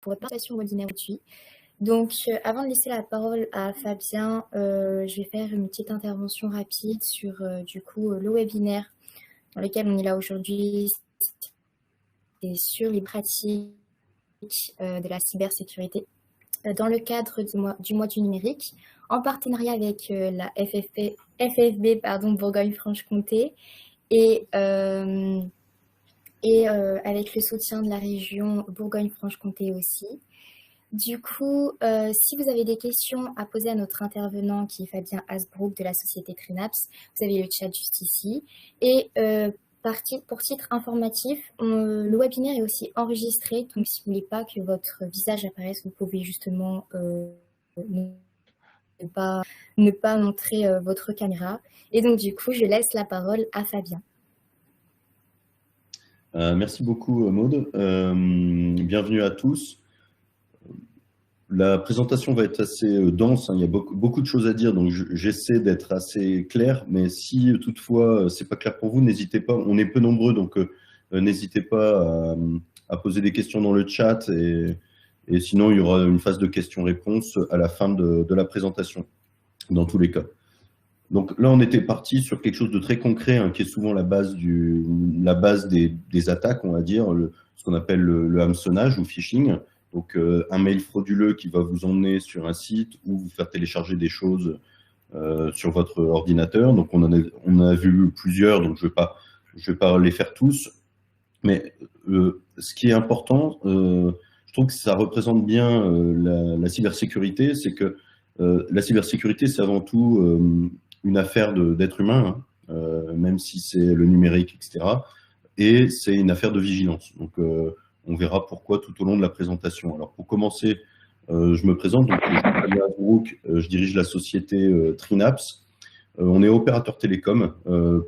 pour votre participation au webinaire aujourd'hui. Donc, avant de laisser la parole à Fabien, je vais faire une petite intervention rapide sur du coup le webinaire dans lequel on est là aujourd'hui, et sur les pratiques de la cybersécurité dans le cadre du mois du numérique, en partenariat avec la FFB Bourgogne-Franche-Comté et avec le soutien de la région Bourgogne-Franche-Comté aussi. Du coup, si vous avez des questions à poser à notre intervenant qui est Fabien Hasbrook de la société Trinaps, vous avez le chat juste ici. Et pour titre informatif, le webinaire est aussi enregistré, donc si vous ne voulez pas que votre visage apparaisse, vous pouvez justement ne pas montrer votre caméra. Et donc du coup, je laisse la parole à Fabien. Merci beaucoup Maude. Bienvenue à tous. La présentation va être assez dense, hein. Il y a beaucoup de choses à dire, donc j'essaie d'être assez clair, mais si toutefois c'est pas clair pour vous, n'hésitez pas, on est peu nombreux, donc n'hésitez pas à poser des questions dans le chat, et sinon il y aura une phase de questions-réponses à la fin de la présentation, dans tous les cas. Donc là, on était parti sur quelque chose de très concret, hein, qui est souvent la base des attaques, on va dire, ce qu'on appelle le hameçonnage ou phishing. Donc, un mail frauduleux qui va vous emmener sur un site ou vous faire télécharger des choses sur votre ordinateur. Donc, on a vu plusieurs, donc je vais pas les faire tous. Mais ce qui est important, je trouve que ça représente bien la cybersécurité, c'est que la cybersécurité, c'est avant tout une affaire d'être humain, hein, même si c'est le numérique, etc. Et c'est une affaire de vigilance. Donc, on verra pourquoi tout au long de la présentation. Alors, pour commencer, je me présente. Donc, je suis Fabien Hasbrook, je dirige la société Trinaps. On est opérateur télécom,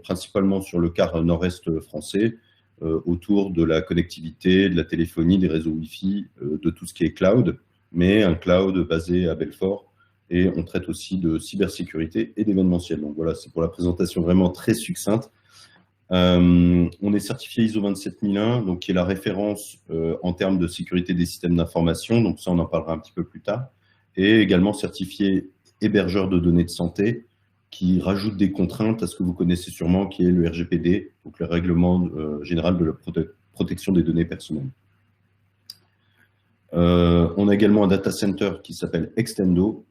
principalement sur le quart nord-est français, autour de la connectivité, de la téléphonie, des réseaux Wi-Fi, de tout ce qui est cloud, mais un cloud basé à Belfort. Et on traite aussi de cybersécurité et d'événementiel. Donc voilà, c'est pour la présentation vraiment très succincte. On est certifié ISO 27001, donc qui est la référence en termes de sécurité des systèmes d'information. Donc ça, on en parlera un petit peu plus tard. Et également certifié hébergeur de données de santé, qui rajoute des contraintes à ce que vous connaissez sûrement, qui est le RGPD, donc le règlement général de la protection des données personnelles. On a également un data center qui s'appelle Extendo,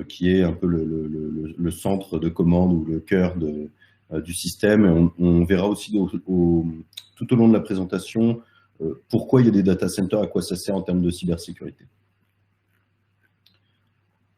qui est un peu le centre de commande ou le cœur du système. Et on verra aussi tout au long de la présentation pourquoi il y a des data centers, à quoi ça sert en termes de cybersécurité.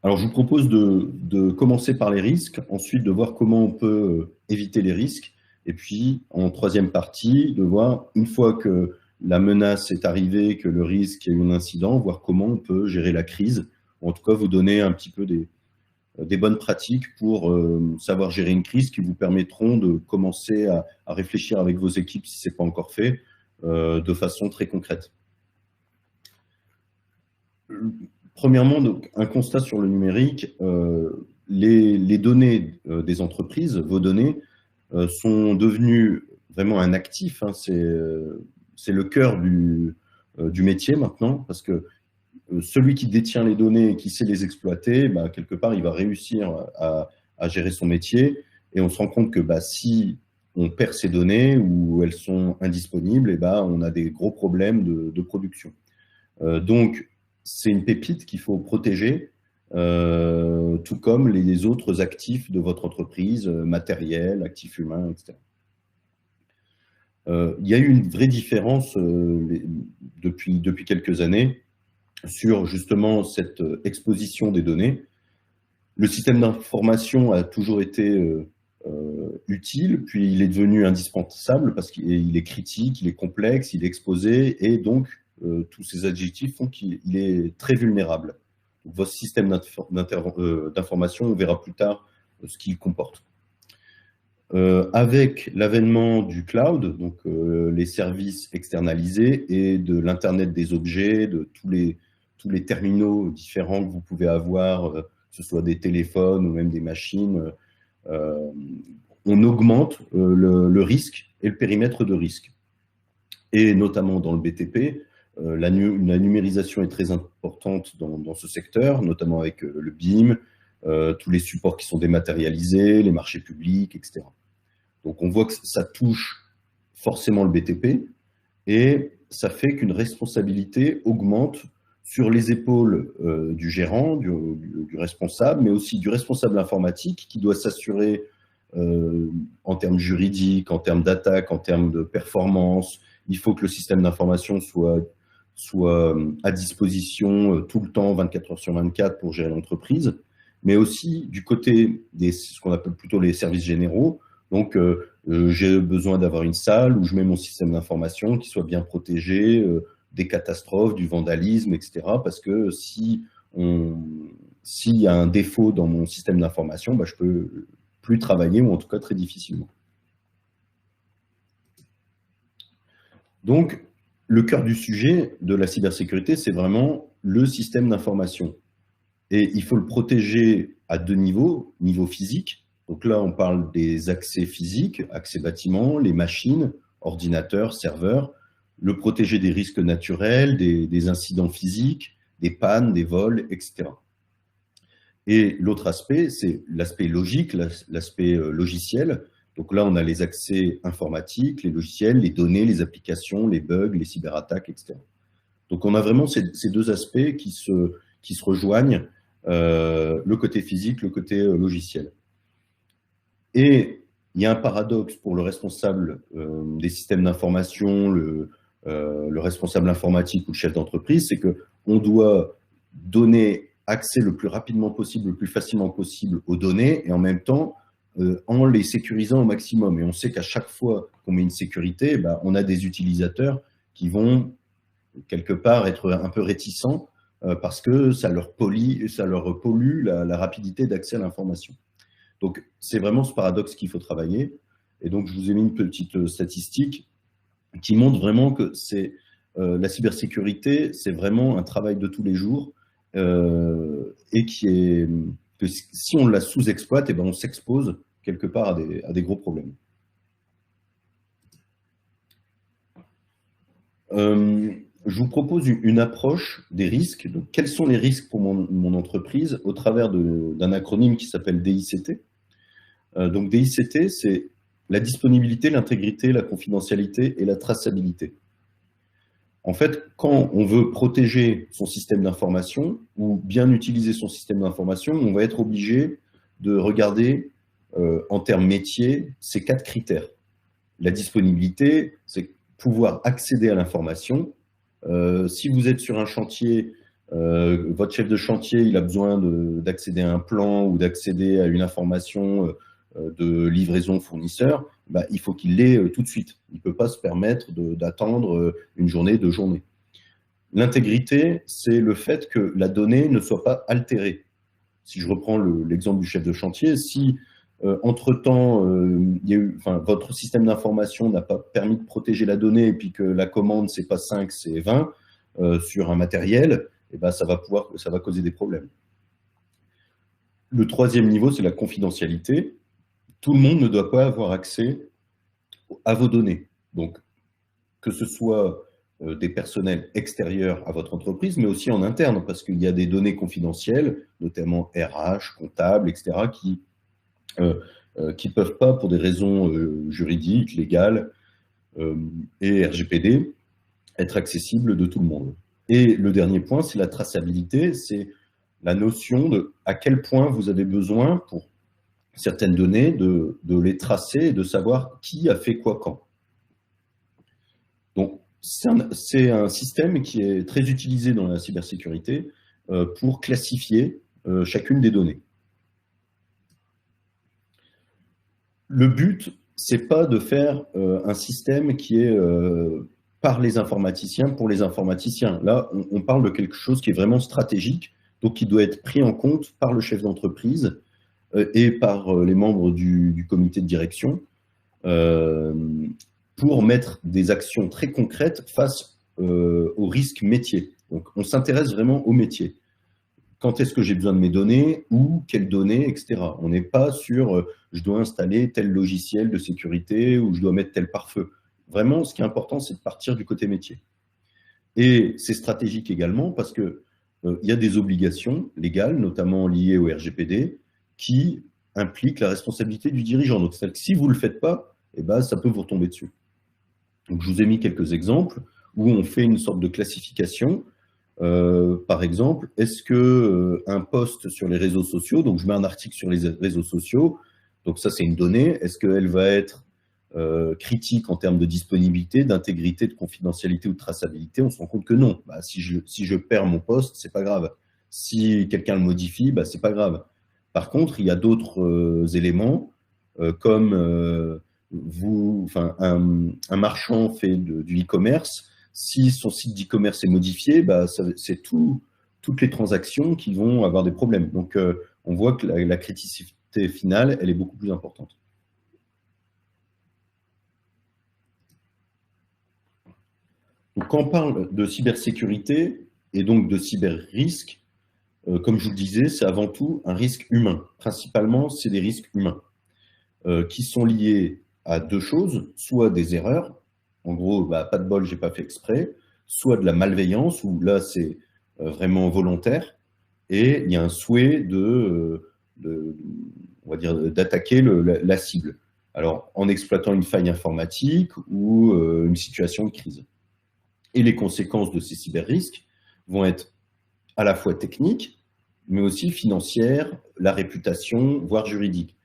Alors, je vous propose de commencer par les risques, ensuite de voir comment on peut éviter les risques, et puis en troisième partie, de voir, une fois que la menace est arrivée, que le risque, il y a eu un incident, voir comment on peut gérer la crise, ou en tout cas vous donner un petit peu des bonnes pratiques pour savoir gérer une crise qui vous permettront de commencer à réfléchir avec vos équipes, si ce n'est pas encore fait, de façon très concrète. Premièrement, donc, un constat sur le numérique, les données des entreprises, vos données, sont devenues vraiment un actif, hein, c'est le cœur du métier maintenant, parce que celui qui détient les données et qui sait les exploiter, bah, quelque part, il va réussir à gérer son métier. Et on se rend compte que si on perd ces données ou elles sont indisponibles, et on a des gros problèmes de production. Donc, c'est une pépite qu'il faut protéger, tout comme les autres actifs de votre entreprise, matériel, actifs humains, etc. Il y a eu une vraie différence depuis quelques années sur justement cette exposition des données. Le système d'information a toujours été utile, puis il est devenu indispensable parce qu'il est critique, il est complexe, il est exposé, et donc tous ces adjectifs font qu'il est très vulnérable. Donc, votre système d'information, on verra plus tard ce qu'il comporte. Avec l'avènement du cloud, donc les services externalisés et de l'Internet des objets, de tous les terminaux différents que vous pouvez avoir, que ce soit des téléphones ou même des machines, on augmente le risque et le périmètre de risque. Et notamment dans le BTP, la numérisation est très importante dans ce secteur, notamment avec le BIM, tous les supports qui sont dématérialisés, les marchés publics, etc. Donc on voit que ça touche forcément le BTP et ça fait qu'une responsabilité augmente sur les épaules du gérant, du responsable, mais aussi du responsable informatique qui doit s'assurer en termes juridiques, en termes d'attaque, en termes de performance. Il faut que le système d'information soit à disposition tout le temps, 24 heures sur 24 pour gérer l'entreprise, mais aussi du côté de ce qu'on appelle plutôt les services généraux. Donc, j'ai besoin d'avoir une salle où je mets mon système d'information qui soit bien protégé des catastrophes, du vandalisme, etc. Parce que s'il y a un défaut dans mon système d'information, bah, je peux plus travailler, ou en tout cas très difficilement. Donc, le cœur du sujet de la cybersécurité, c'est vraiment le système d'information. Et il faut le protéger à deux niveaux. Niveau physique, donc là on parle des accès physiques, accès bâtiments, les machines, ordinateurs, serveurs, le protéger des risques naturels, des incidents physiques, des pannes, des vols, etc. Et l'autre aspect, c'est l'aspect logique, l'aspect logiciel. Donc là, on a les accès informatiques, les logiciels, les données, les applications, les bugs, les cyberattaques, etc. Donc on a vraiment ces deux aspects qui se rejoignent, le côté physique, le côté logiciel. Et il y a un paradoxe pour le responsable des systèmes d'information, le responsable informatique ou le chef d'entreprise, c'est qu'on doit donner accès le plus rapidement possible, le plus facilement possible aux données, et en même temps, en les sécurisant au maximum. Et on sait qu'à chaque fois qu'on met une sécurité, bah, on a des utilisateurs qui vont quelque part être un peu réticents parce que ça leur pollue la rapidité d'accès à l'information. Donc, c'est vraiment ce paradoxe qu'il faut travailler. Et donc, je vous ai mis une petite statistique qui montre vraiment que la cybersécurité, c'est vraiment un travail de tous les jours et que si on la sous-exploite, eh ben, on s'expose quelque part à des gros problèmes. Je vous propose une approche des risques. Donc, quels sont les risques pour mon entreprise au travers d'un acronyme qui s'appelle DICT. Donc, DICT, c'est la disponibilité, l'intégrité, la confidentialité et la traçabilité. En fait, quand on veut protéger son système d'information ou bien utiliser son système d'information, on va être obligé de regarder en termes métiers ces 4 critères. La disponibilité, c'est pouvoir accéder à l'information. Si vous êtes sur un chantier, votre chef de chantier, il a besoin d'accéder à un plan ou d'accéder à une information de livraison fournisseur, bah, il faut qu'il l'ait tout de suite. Il ne peut pas se permettre d'attendre une journée, 2 journées. L'intégrité, c'est le fait que la donnée ne soit pas altérée. Si je reprends l'exemple du chef de chantier, si entre-temps, votre système d'information n'a pas permis de protéger la donnée et puis que la commande, c'est pas 5, c'est 20 sur un matériel, et ben, ça va causer des problèmes. Le troisième niveau, c'est la confidentialité. Tout le monde ne doit pas avoir accès à vos données. Donc, que ce soit des personnels extérieurs à votre entreprise, mais aussi en interne, parce qu'il y a des données confidentielles, notamment RH, comptables, etc., qui ne peuvent pas, pour des raisons juridiques, légales et RGPD, être accessibles de tout le monde. Et le dernier point, c'est la traçabilité, c'est la notion de à quel point vous avez besoin, pour certaines données, de les tracer et de savoir qui a fait quoi quand. Donc, c'est un système qui est très utilisé dans la cybersécurité pour classifier chacune des données. Le but, c'est pas de faire un système qui est par les informaticiens pour les informaticiens. Là, on parle de quelque chose qui est vraiment stratégique, donc qui doit être pris en compte par le chef d'entreprise et par les membres du comité de direction pour mettre des actions très concrètes face aux risques métiers. Donc, on s'intéresse vraiment au métier. Quand est-ce que j'ai besoin de mes données, où, quelles données, etc. On n'est pas sur je dois installer tel logiciel de sécurité ou je dois mettre tel pare-feu. Vraiment, ce qui est important, c'est de partir du côté métier. Et c'est stratégique également parce que il y a des obligations légales, notamment liées au RGPD, qui impliquent la responsabilité du dirigeant. Donc, c'est-à-dire que si vous ne le faites pas, eh ben, ça peut vous retomber dessus. Donc, je vous ai mis quelques exemples où on fait une sorte de classification. Par exemple, est-ce que un post sur les réseaux sociaux, donc je mets un article sur les réseaux sociaux, donc ça c'est une donnée, est-ce qu'elle va être critique en termes de disponibilité, d'intégrité, de confidentialité ou de traçabilité? On se rend compte que non. Bah, si je perds mon post, c'est pas grave. Si quelqu'un le modifie, bah, c'est pas grave. Par contre, il y a d'autres éléments comme un marchand fait du e-commerce. Si son site d'e-commerce est modifié, bah, c'est toutes les transactions qui vont avoir des problèmes. Donc, on voit que la criticité finale, elle est beaucoup plus importante. Donc, quand on parle de cybersécurité et donc de cyber-risque, comme je vous le disais, c'est avant tout un risque humain. Principalement, c'est des risques humains qui sont liés à deux choses, soit des erreurs, en gros, bah, pas de bol, j'ai pas fait exprès, soit de la malveillance, où là, c'est vraiment volontaire, et il y a un souhait on va dire, d'attaquer la cible. Alors, en exploitant une faille informatique ou une situation de crise. Et les conséquences de ces cyber-risques vont être à la fois techniques, mais aussi financières, la réputation, voire juridique.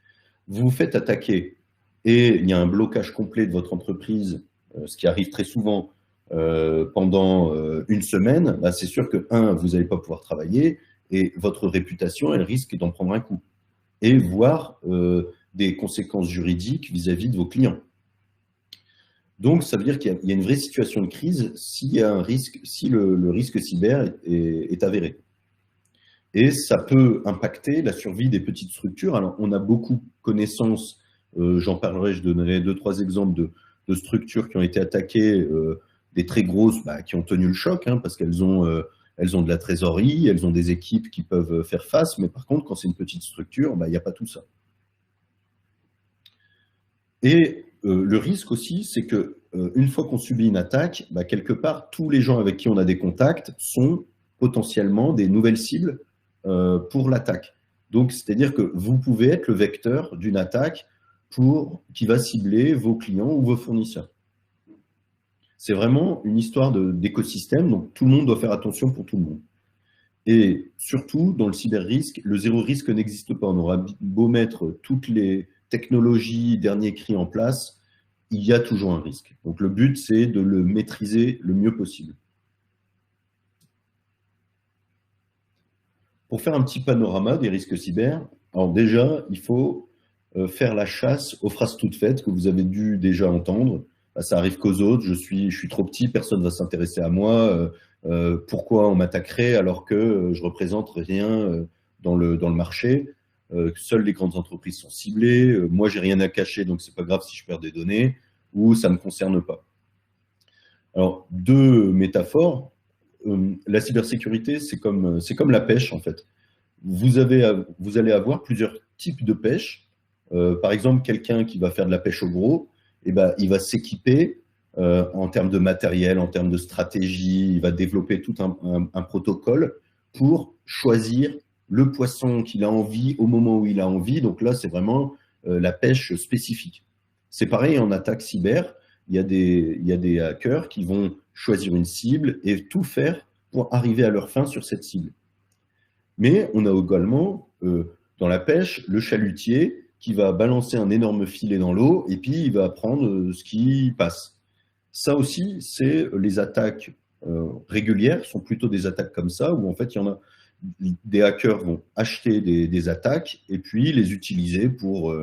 Vous vous faites attaquer et il y a un blocage complet de votre entreprise, ce qui arrive très souvent pendant une semaine, bah, c'est sûr que, vous n'allez pas pouvoir travailler et votre réputation, elle risque d'en prendre un coup. Et voire des conséquences juridiques vis-à-vis de vos clients. Donc, ça veut dire qu'il y a une vraie situation de crise s'il y a un risque, si le risque cyber est avéré. Et ça peut impacter la survie des petites structures. Alors, on a beaucoup de connaissances, j'en parlerai, je donnerai 2-3 exemples de structures qui ont été attaquées, des très grosses, bah, qui ont tenu le choc, hein, parce qu'elles ont de la trésorerie, elles ont des équipes qui peuvent faire face, mais par contre, quand c'est une petite structure, bah, il n'y a pas tout ça. Et le risque aussi, c'est que une fois qu'on subit une attaque, bah, quelque part, tous les gens avec qui on a des contacts sont potentiellement des nouvelles cibles pour l'attaque. Donc, c'est-à-dire que vous pouvez être le vecteur d'une attaque qui va cibler vos clients ou vos fournisseurs. C'est vraiment une histoire d'écosystème, donc tout le monde doit faire attention pour tout le monde. Et surtout, dans le cyber-risque, le zéro risque n'existe pas. On aura beau mettre toutes les technologies, dernier cri en place, il y a toujours un risque. Donc le but, c'est de le maîtriser le mieux possible. Pour faire un petit panorama des risques cyber, alors déjà, il faut faire la chasse aux phrases toutes faites que vous avez dû déjà entendre. Bah, ça arrive qu'aux autres, je suis trop petit, personne ne va s'intéresser à moi, pourquoi on m'attaquerait alors que je représente rien dans le marché, seules les grandes entreprises sont ciblées, moi j'ai rien à cacher donc c'est pas grave si je perds des données, ou ça ne me concerne pas. Alors, deux métaphores. La cybersécurité, c'est comme la pêche, en fait. Vous allez avoir plusieurs types de pêche. Par exemple, quelqu'un qui va faire de la pêche au gros, eh ben, il va s'équiper en termes de matériel, en termes de stratégie, il va développer tout un protocole pour choisir le poisson qu'il a envie au moment où il a envie. Donc là, c'est vraiment la pêche spécifique. C'est pareil en attaque cyber. Il y a des hackers qui vont choisir une cible et tout faire pour arriver à leur fin sur cette cible. Mais on a également, dans la pêche, le chalutier qui va balancer un énorme filet dans l'eau et puis il va prendre ce qui passe. Ça aussi, c'est les attaques régulières, sont plutôt des attaques comme ça, où en fait, il y en a des hackers vont acheter des attaques et puis les utiliser pour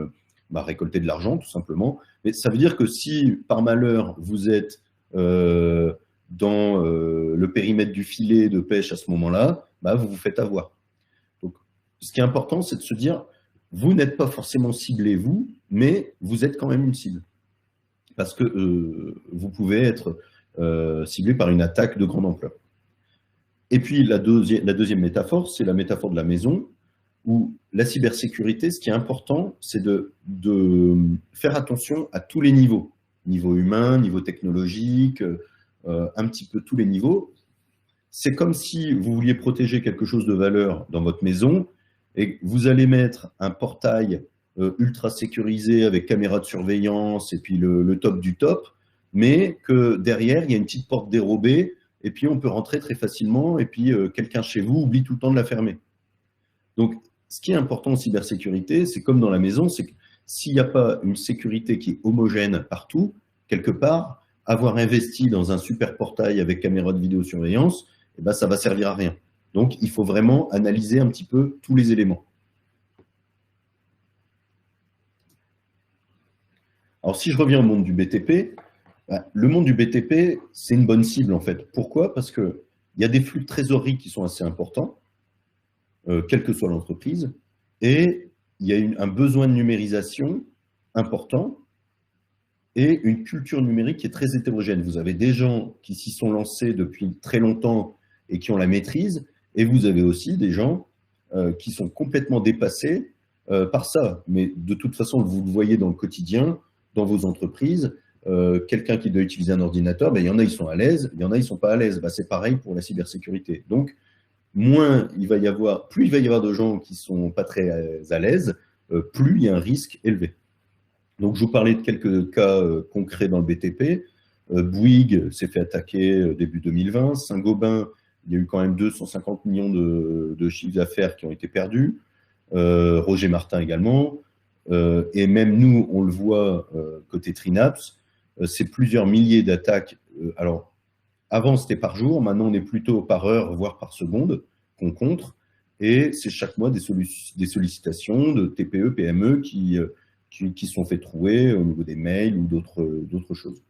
récolter de l'argent, tout simplement. Mais ça veut dire que si, par malheur, vous êtes dans le périmètre du filet de pêche à ce moment-là, vous vous faites avoir. Donc, ce qui est important, c'est de se dire, vous n'êtes pas forcément ciblé, vous, mais vous êtes quand même une cible. Parce que vous pouvez être ciblé par une attaque de grande ampleur. Et puis, la deuxième métaphore, c'est la métaphore de la maison, où la cybersécurité, ce qui est important, c'est de faire attention à tous les niveaux. Niveau humain, niveau technologique, un petit peu tous les niveaux. c'est comme si vous vouliez protéger quelque chose de valeur dans votre maison et vous allez mettre un portail ultra sécurisé avec caméra de surveillance et puis le top du top, mais que derrière, il y a une petite porte dérobée et puis on peut rentrer très facilement et puis quelqu'un chez vous oublie tout le temps de la fermer. Donc, ce qui est important en cybersécurité, c'est comme dans la maison, c'est que s'il n'y a pas une sécurité qui est homogène partout, quelque part, avoir investi dans un super portail avec caméra de vidéosurveillance, eh ben, ça va servir à rien. Donc, il faut vraiment analyser un petit peu tous les éléments. Alors, si je reviens au monde du BTP, le monde du BTP, c'est une bonne cible en fait. Pourquoi? Parce qu'il y a des flux de trésorerie qui sont assez importants, quelle que soit l'entreprise, et il y a un besoin de numérisation important et une culture numérique qui est très hétérogène. Vous avez des gens qui s'y sont lancés depuis très longtemps et qui ont la maîtrise, et vous avez aussi des gens qui sont complètement dépassés par ça. Mais de toute façon, vous le voyez dans le quotidien, dans vos entreprises, quelqu'un qui doit utiliser un ordinateur, ben, il y en a, ils sont à l'aise, il y en a, ils ne sont pas à l'aise. Ben, c'est pareil pour la cybersécurité. Donc, plus il va y avoir de gens qui ne sont pas très à l'aise, plus il y a un risque élevé. Donc, je vous parlais de quelques cas concrets dans le BTP. Bouygues s'est fait attaquer début 2020. Saint-Gobain, il y a eu quand même 250 millions de chiffres d'affaires qui ont été perdus. Roger Martin également. Et même nous, on le voit côté Trinaps, c'est plusieurs milliers d'attaques. Alors, avant, c'était par jour. Maintenant, on est plutôt par heure, voire par seconde qu'on contre. Et c'est chaque mois des sollicitations de TPE, PME qui sont fait trouer au niveau des mails ou d'autres choses.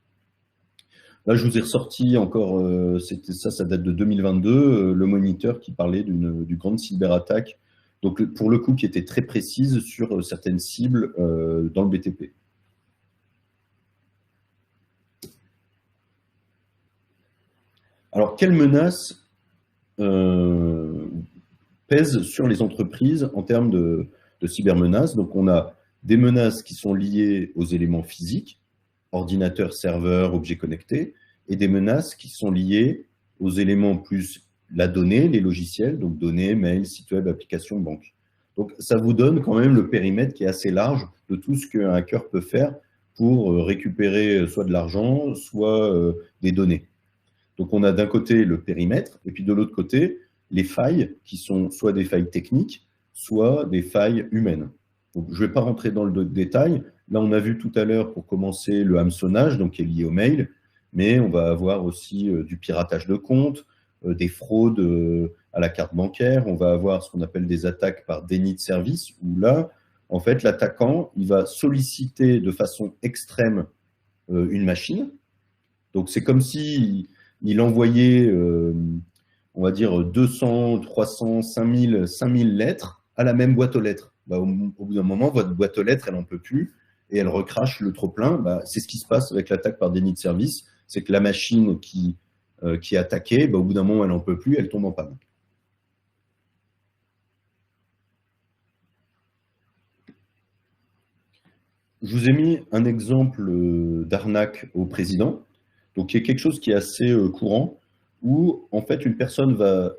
Là, je vous ai ressorti encore, ça date de 2022, le moniteur qui parlait d'une grande cyberattaque, donc pour le coup qui était très précise sur certaines cibles dans le BTP. Alors, quelles menaces pèsent sur les entreprises en termes de cybermenaces? Donc, on a des menaces qui sont liées aux éléments physiques, ordinateur, serveur, objets connectés, et des menaces qui sont liées aux éléments plus la donnée, les logiciels, donc données, mail, site web, application, banque. Donc, ça vous donne quand même le périmètre qui est assez large de tout ce qu'un hacker peut faire pour récupérer soit de l'argent, soit des données. Donc, on a d'un côté le périmètre, et puis de l'autre côté, les failles qui sont soit des failles techniques, soit des failles humaines. Donc, je ne vais pas rentrer dans le détail. Là, on a vu tout à l'heure, pour commencer, le hameçonnage, donc qui est lié au mail, mais on va avoir aussi du piratage de comptes, des fraudes à la carte bancaire. On va avoir ce qu'on appelle des attaques par déni de service, où là, en fait, l'attaquant, il va solliciter de façon extrême une machine. Donc, c'est comme si il envoyait, on va dire, 200, 300, 5000 lettres à la même boîte aux lettres. Bah, au bout d'un moment, votre boîte aux lettres, elle n'en peut plus et elle recrache le trop-plein. Bah, c'est ce qui se passe avec l'attaque par déni de service. C'est que la machine qui est attaquée, bah, au bout d'un moment, elle n'en peut plus, elle tombe en panne. Je vous ai mis un exemple d'arnaque au président, donc qui est quelque chose qui est assez courant, où en fait une personne va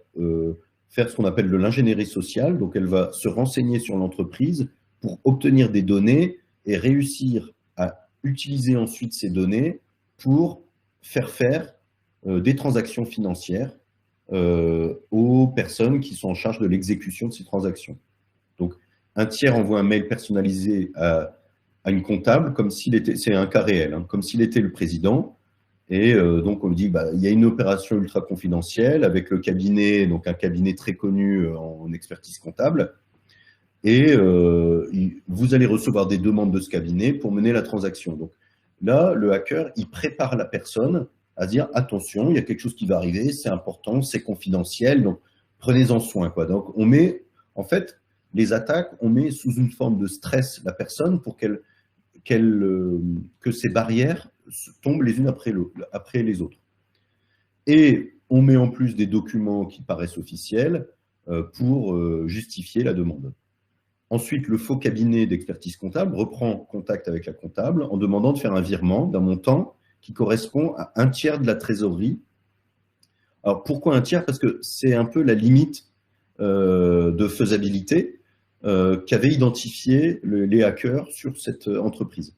faire ce qu'on appelle de l'ingénierie sociale, donc elle va se renseigner sur l'entreprise pour obtenir des données et réussir à utiliser ensuite ces données pour faire des transactions financières aux personnes qui sont en charge de l'exécution de ces transactions. Donc, un tiers envoie un mail personnalisé à une comptable, comme s'il était, c'est un cas réel, hein, comme s'il était le président. Et donc, on lui dit, bah, il y a une opération ultra confidentielle avec le cabinet, donc un cabinet très connu en expertise comptable. Et vous allez recevoir des demandes de ce cabinet pour mener la transaction. Donc là, le hacker, il prépare la personne à dire, attention, il y a quelque chose qui va arriver, c'est important, c'est confidentiel, donc prenez-en soin, quoi. Donc, on met, en fait, les attaques, on met sous une forme de stress la personne pour que ces barrières tombent les unes après les autres. Et on met en plus des documents qui paraissent officiels pour justifier la demande. Ensuite, le faux cabinet d'expertise comptable reprend contact avec la comptable en demandant de faire un virement d'un montant qui correspond à un tiers de la trésorerie Alors, pourquoi un tiers? Parce que c'est un peu la limite de faisabilité qu'avaient identifié les hackers sur cette entreprise.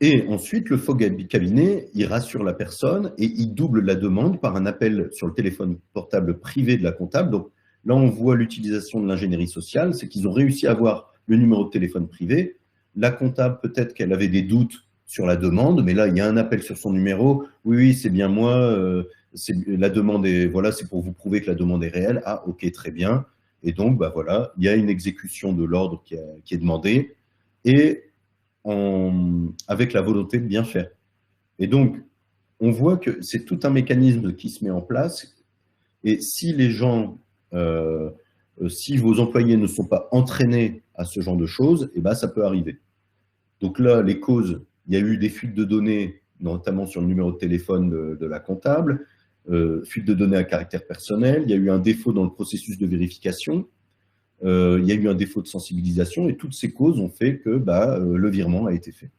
Et ensuite, le faux cabinet, il rassure la personne et il double la demande par un appel sur le téléphone portable privé de la comptable. Donc là, on voit l'utilisation de l'ingénierie sociale, c'est qu'ils ont réussi à avoir le numéro de téléphone privé. La comptable, peut-être qu'elle avait des doutes sur la demande, mais là, il y a un appel sur son numéro. Oui, oui, c'est bien moi. La demande est, voilà, c'est pour vous prouver que la demande est réelle. Ah, ok, très bien. Et donc, bah voilà, il y a une exécution de l'ordre qui est demandé. Et avec la volonté de bien faire. Et donc, on voit que c'est tout un mécanisme qui se met en place. Et si les gens, si vos employés ne sont pas entraînés à ce genre de choses, eh ben, ça peut arriver. Donc là, les causes, il y a eu des fuites de données, notamment sur le numéro de téléphone de la comptable, fuite de données à caractère personnel, il y a eu un défaut dans le processus de vérification, il y a eu un défaut de sensibilisation, et toutes ces causes ont fait que le virement a été fait.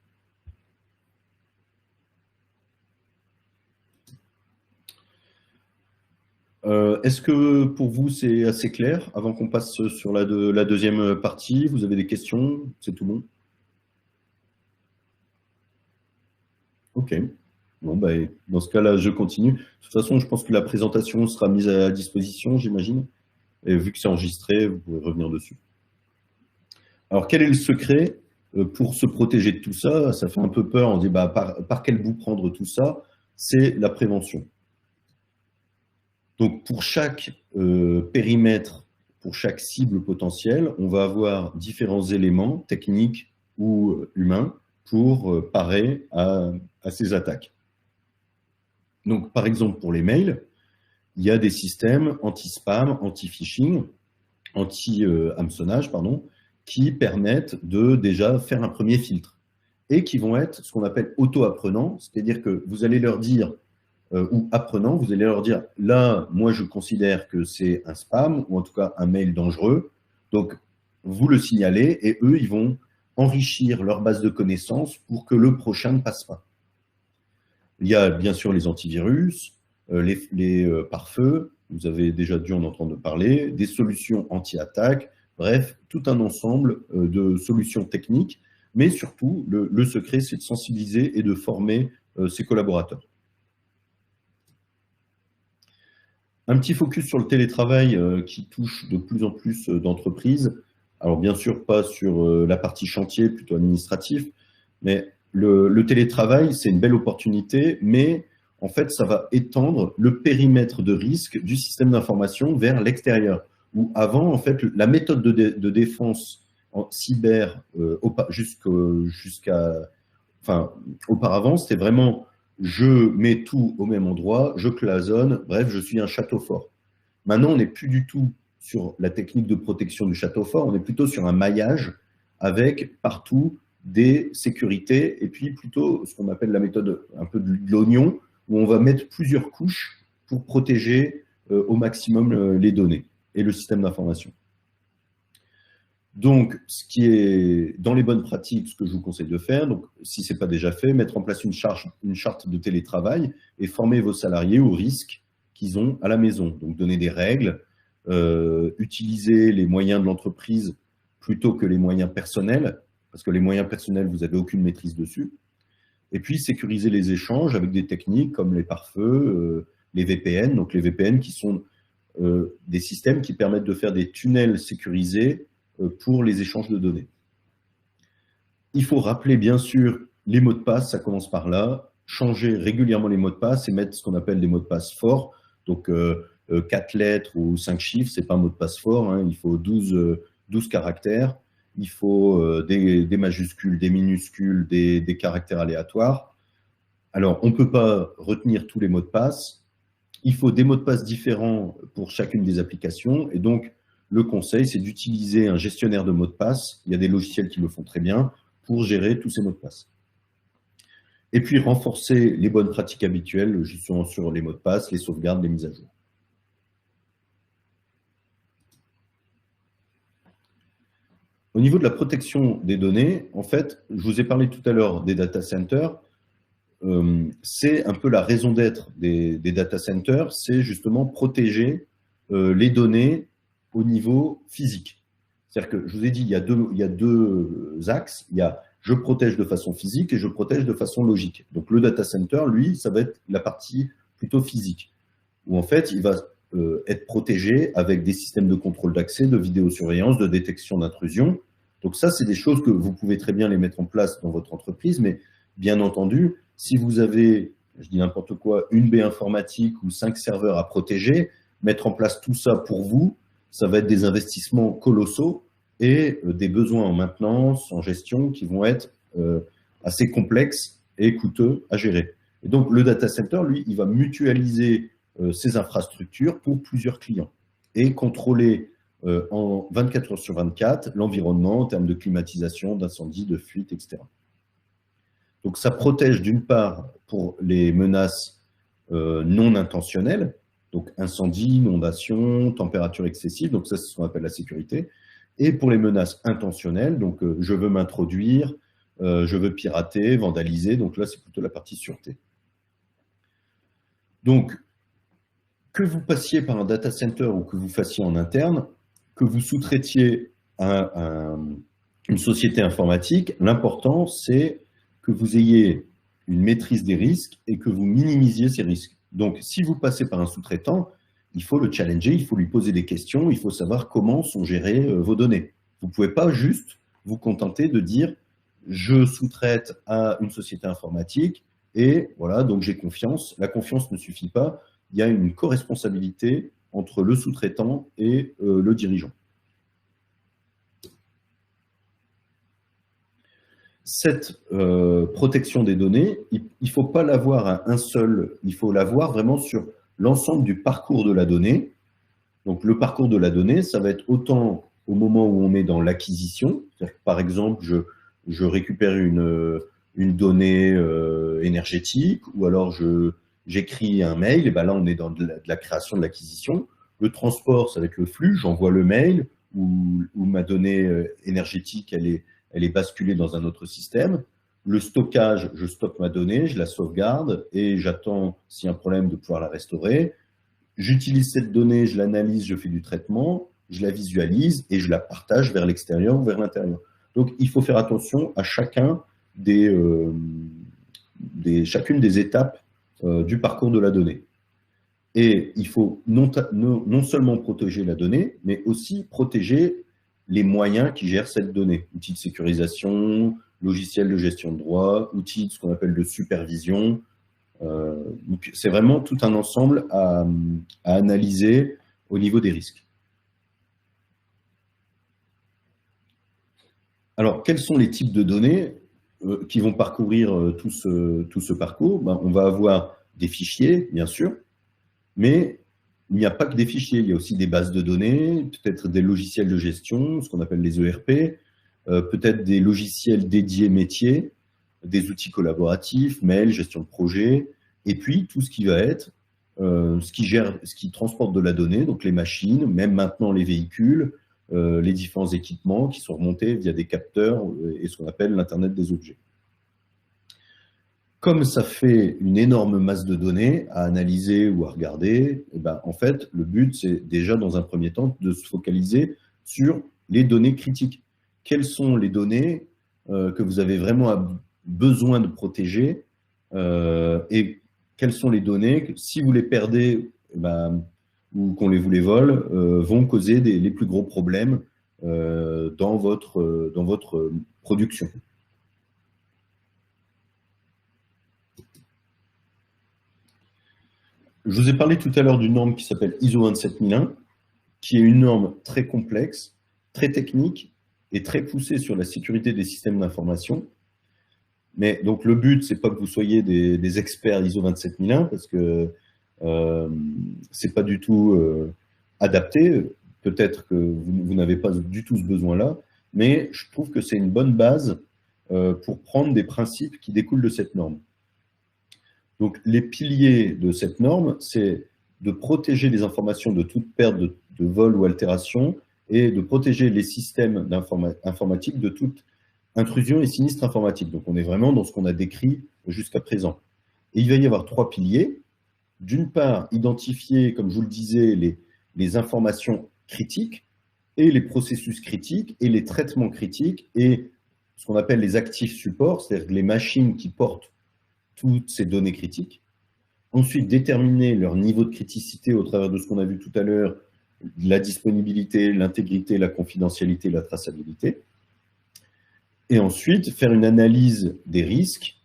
Est-ce que pour vous c'est assez clair? Avant qu'on passe sur la deuxième partie, vous avez des questions? C'est tout bon? Ok. Bon, bah, dans ce cas-là, je continue. De toute façon, je pense que la présentation sera mise à disposition, j'imagine. Et vu que c'est enregistré, vous pouvez revenir dessus. Alors, quel est le secret pour se protéger de tout ça? Ça fait un peu peur. On dit bah, par quel bout prendre tout ça? C'est la prévention. Donc, pour chaque périmètre, pour chaque cible potentielle, on va avoir différents éléments techniques ou humains pour parer à ces attaques. Donc, par exemple, pour les mails, il y a des systèmes anti-spam, anti-phishing, anti-hameçonnage, qui permettent de déjà faire un premier filtre et qui vont être ce qu'on appelle auto-apprenants, c'est-à-dire que vous allez leur dire ou apprenant, vous allez leur dire, là, moi, je considère que c'est un spam, ou en tout cas un mail dangereux. Donc, vous le signalez, et eux, ils vont enrichir leur base de connaissances pour que le prochain ne passe pas. Il y a bien sûr les antivirus, les pare-feux, vous avez déjà dû en entendre parler, des solutions anti-attaque, bref, tout un ensemble de solutions techniques, mais surtout, le secret, c'est de sensibiliser et de former ses collaborateurs. Un petit focus sur le télétravail qui touche de plus en plus d'entreprises. Alors bien sûr, pas sur la partie chantier, plutôt administratif, mais le télétravail, c'est une belle opportunité, mais en fait, ça va étendre le périmètre de risque du système d'information vers l'extérieur. Où avant, en fait, la méthode de défense en cyber auparavant, c'était vraiment je mets tout au même endroit, je cloisonne, bref, je suis un château fort. Maintenant, on n'est plus du tout sur la technique de protection du château fort, on est plutôt sur un maillage avec partout des sécurités et puis plutôt ce qu'on appelle la méthode un peu de l'oignon, où on va mettre plusieurs couches pour protéger au maximum les données et le système d'information. Donc, ce qui est dans les bonnes pratiques, ce que je vous conseille de faire, donc si ce n'est pas déjà fait, mettre en place une charte de télétravail et former vos salariés aux risques qu'ils ont à la maison. Donc, donner des règles, utiliser les moyens de l'entreprise plutôt que les moyens personnels, parce que les moyens personnels, vous n'avez aucune maîtrise dessus. Et puis, sécuriser les échanges avec des techniques comme les pare-feux, les VPN. Donc, les VPN qui sont des systèmes qui permettent de faire des tunnels sécurisés pour les échanges de données. Il faut rappeler bien sûr les mots de passe, ça commence par là, changer régulièrement les mots de passe et mettre ce qu'on appelle des mots de passe forts, donc 4 lettres ou 5 chiffres, ce n'est pas un mot de passe fort, hein, il faut 12 caractères, il faut des majuscules, des minuscules, des caractères aléatoires. Alors, on ne peut pas retenir tous les mots de passe, il faut des mots de passe différents pour chacune des applications, et donc le conseil, c'est d'utiliser un gestionnaire de mots de passe. Il y a des logiciels qui le font très bien pour gérer tous ces mots de passe. Et puis, renforcer les bonnes pratiques habituelles, justement sur les mots de passe, les sauvegardes, les mises à jour. Au niveau de la protection des données, en fait, je vous ai parlé tout à l'heure des data centers. c'est un peu la raison d'être des data centers, c'est justement protéger les données au niveau physique. C'est-à-dire que, je vous ai dit, il y a deux axes. Il y a je protège de façon physique et je protège de façon logique. Donc le data center, lui, ça va être la partie plutôt physique, où en fait, il va être protégé avec des systèmes de contrôle d'accès, de vidéosurveillance, de détection d'intrusion. Donc ça, c'est des choses que vous pouvez très bien les mettre en place dans votre entreprise, mais bien entendu, si vous avez, je dis n'importe quoi, une baie informatique ou 5 serveurs à protéger, mettre en place tout ça pour vous, ça va être des investissements colossaux et des besoins en maintenance, en gestion qui vont être assez complexes et coûteux à gérer. Et donc, le data center, lui, il va mutualiser ses infrastructures pour plusieurs clients et contrôler en 24 heures sur 24 l'environnement en termes de climatisation, d'incendie, de fuite, etc. Donc, ça protège d'une part pour les menaces non intentionnelles, donc incendie, inondation, température excessive, donc ça, c'est ce qu'on appelle la sécurité. Et pour les menaces intentionnelles, donc je veux m'introduire, je veux pirater, vandaliser, donc là, c'est plutôt la partie sûreté. Donc, que vous passiez par un data center ou que vous fassiez en interne, que vous sous-traitiez à une société informatique, l'important, c'est que vous ayez une maîtrise des risques et que vous minimisiez ces risques. Donc, si vous passez par un sous-traitant, il faut le challenger, il faut lui poser des questions, il faut savoir comment sont gérées vos données. Vous ne pouvez pas juste vous contenter de dire « je sous-traite à une société informatique et voilà, donc j'ai confiance ». La confiance ne suffit pas, il y a une co-responsabilité entre le sous-traitant et le dirigeant. Cette protection des données, il ne faut pas l'avoir à un seul, il faut l'avoir vraiment sur l'ensemble du parcours de la donnée. Donc, le parcours de la donnée, ça va être autant au moment où on est dans l'acquisition. Par exemple, je récupère une donnée énergétique ou alors j'écris un mail. Et ben là, on est dans de la création de l'acquisition. Le transport, ça va être le flux. J'envoie le mail où ma donnée énergétique, elle est basculée dans un autre système. Le stockage, je stocke ma donnée, je la sauvegarde et j'attends, s'il y a un problème, de pouvoir la restaurer. J'utilise cette donnée, je l'analyse, je fais du traitement, je la visualise et je la partage vers l'extérieur ou vers l'intérieur. Donc, il faut faire attention à chacune des étapes du parcours de la donnée. Et il faut non seulement protéger la donnée, mais aussi protéger les moyens qui gèrent cette donnée. Outils de sécurisation, logiciels de gestion de droit, outils de ce qu'on appelle de supervision. C'est vraiment tout un ensemble à analyser au niveau des risques. Alors, quels sont les types de données qui vont parcourir tout ce parcours? On va avoir des fichiers, bien sûr, mais il n'y a pas que des fichiers, il y a aussi des bases de données, peut-être des logiciels de gestion, ce qu'on appelle les ERP, peut-être des logiciels dédiés métiers, des outils collaboratifs, mail, gestion de projet, et puis tout ce qui va être ce qui transporte de la donnée, donc les machines, même maintenant les véhicules, les différents équipements qui sont remontés via des capteurs et ce qu'on appelle l'Internet des objets. Comme ça fait une énorme masse de données à analyser ou à regarder, et ben, en fait, le but, c'est déjà dans un premier temps de se focaliser sur les données critiques. Quelles sont les données que vous avez vraiment besoin de protéger et quelles sont les données que, si vous les perdez ou qu'on vous les vole, vont causer les plus gros problèmes dans votre production. Je vous ai parlé tout à l'heure d'une norme qui s'appelle ISO 27001, qui est une norme très complexe, très technique et très poussée sur la sécurité des systèmes d'information. Mais donc le but, c'est pas que vous soyez des experts ISO 27001 parce que c'est pas du tout adapté. Peut-être que vous n'avez pas du tout ce besoin-là, mais je trouve que c'est une bonne base pour prendre des principes qui découlent de cette norme. Donc, les piliers de cette norme, c'est de protéger les informations de toute perte de vol ou altération et de protéger les systèmes informatiques de toute intrusion et sinistre informatique. Donc, on est vraiment dans ce qu'on a décrit jusqu'à présent. Et il va y avoir trois piliers. D'une part, identifier, comme je vous le disais, les informations critiques et les processus critiques et les traitements critiques et ce qu'on appelle les actifs supports, c'est-à-dire les machines qui portent toutes ces données critiques. Ensuite, déterminer leur niveau de criticité au travers de ce qu'on a vu tout à l'heure, la disponibilité, l'intégrité, la confidentialité, la traçabilité. Et ensuite, faire une analyse des risques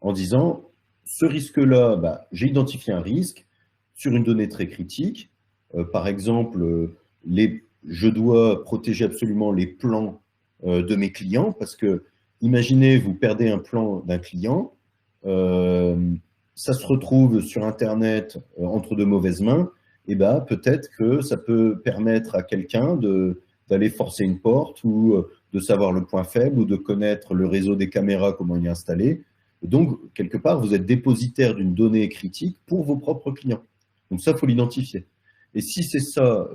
en disant, ce risque-là, j'ai identifié un risque sur une donnée très critique. Par exemple, je dois protéger absolument les plans de mes clients parce que, imaginez, vous perdez un plan d'un client, ça se retrouve sur Internet entre de mauvaises mains, et peut-être que ça peut permettre à quelqu'un d'aller forcer une porte ou de savoir le point faible ou de connaître le réseau des caméras, comment il est installé. Donc, quelque part, vous êtes dépositaire d'une donnée critique pour vos propres clients. Donc ça, il faut l'identifier. Et si c'est ça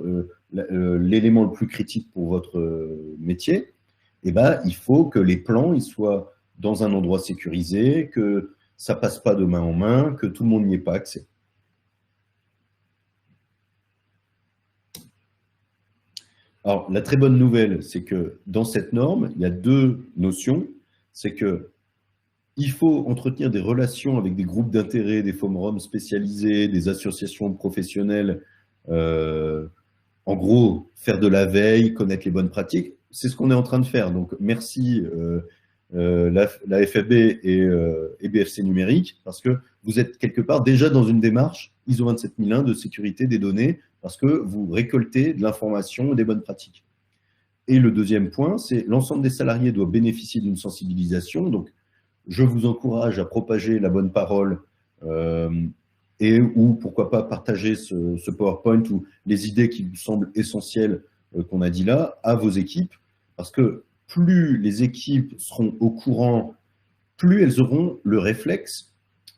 l'élément le plus critique pour votre métier, il faut que les plans ils soient dans un endroit sécurisé, que ça ne passe pas de main en main, que tout le monde n'y ait pas accès. Alors, la très bonne nouvelle, c'est que dans cette norme, il y a deux notions. C'est que il faut entretenir des relations avec des groupes d'intérêt, des forums spécialisés, des associations professionnelles. En gros, faire de la veille, connaître les bonnes pratiques. C'est ce qu'on est en train de faire. Donc, merci la FAB et BFC Numérique, parce que vous êtes quelque part déjà dans une démarche ISO 27001 de sécurité des données, parce que vous récoltez de l'information et des bonnes pratiques. Et le deuxième point, c'est l'ensemble des salariés doit bénéficier d'une sensibilisation. Donc, je vous encourage à propager la bonne parole ou pourquoi pas partager ce PowerPoint ou les idées qui vous semblent essentielles qu'on a dit là à vos équipes, parce que plus les équipes seront au courant, plus elles auront le réflexe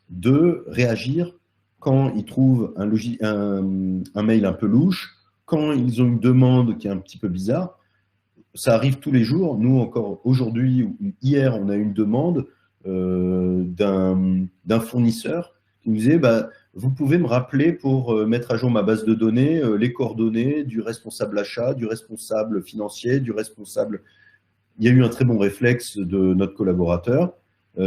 de réagir quand ils trouvent un mail un peu louche, quand ils ont une demande qui est un petit peu bizarre. Ça arrive tous les jours. Nous, encore aujourd'hui ou hier, on a eu une demande d'un fournisseur qui nous disait vous pouvez me rappeler pour mettre à jour ma base de données, les coordonnées du responsable achat, du responsable financier, du responsable. Il y a eu un très bon réflexe de notre collaborateur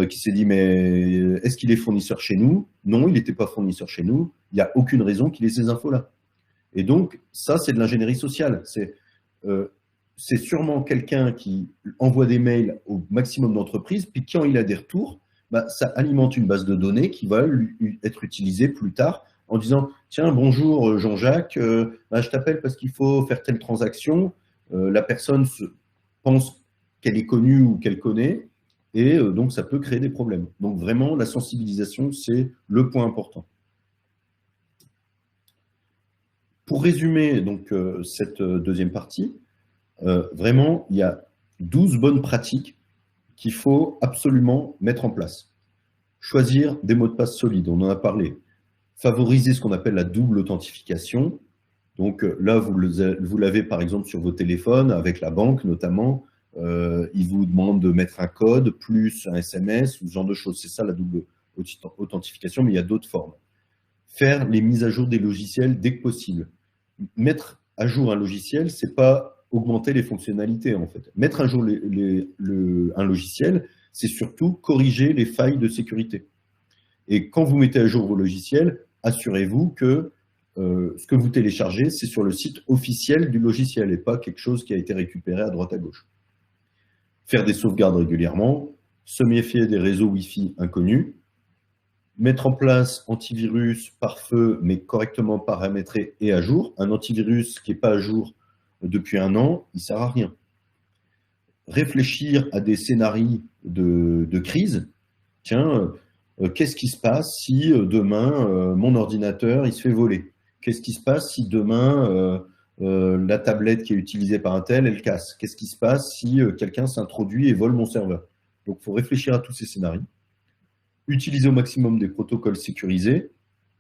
qui s'est dit mais est-ce qu'il est fournisseur chez nous? Non, il n'était pas fournisseur chez nous. Il n'y a aucune raison qu'il ait ces infos-là. Et donc, ça, c'est de l'ingénierie sociale. C'est sûrement quelqu'un qui envoie des mails au maximum d'entreprises, puis quand il a des retours, ça alimente une base de données qui va être utilisée plus tard en disant « Tiens, bonjour Jean-Jacques, je t'appelle parce qu'il faut faire telle transaction. » La personne pense qu'elle est connue ou qu'elle connaît, et donc ça peut créer des problèmes. Donc vraiment, la sensibilisation, c'est le point important. Pour résumer donc, cette deuxième partie, vraiment, il y a 12 bonnes pratiques qu'il faut absolument mettre en place. Choisir des mots de passe solides, on en a parlé. Favoriser ce qu'on appelle la double authentification. Donc là, vous l'avez par exemple sur vos téléphones, avec la banque notamment. Ils vous demandent de mettre un code plus un SMS ou ce genre de choses. C'est ça la double authentification, mais il y a d'autres formes. Faire les mises à jour des logiciels dès que possible. Mettre à jour un logiciel, c'est pas augmenter les fonctionnalités en fait. Mettre à jour un logiciel, c'est surtout corriger les failles de sécurité. Et quand vous mettez à jour vos logiciels, assurez-vous que ce que vous téléchargez, c'est sur le site officiel du logiciel et pas quelque chose qui a été récupéré à droite à gauche. Faire des sauvegardes régulièrement, se méfier des réseaux Wi-Fi inconnus, mettre en place antivirus par feu, mais correctement paramétré et à jour. Un antivirus qui n'est pas à jour depuis un an, il ne sert à rien. Réfléchir à des scénarios de crise. Tiens, qu'est-ce qui se passe si demain, mon ordinateur, il se fait voler? Qu'est-ce qui se passe si demain, la tablette qui est utilisée par un tel, elle casse? Qu'est-ce qui se passe si quelqu'un s'introduit et vole mon serveur? Donc, il faut réfléchir à tous ces scénarios. Utiliser au maximum des protocoles sécurisés,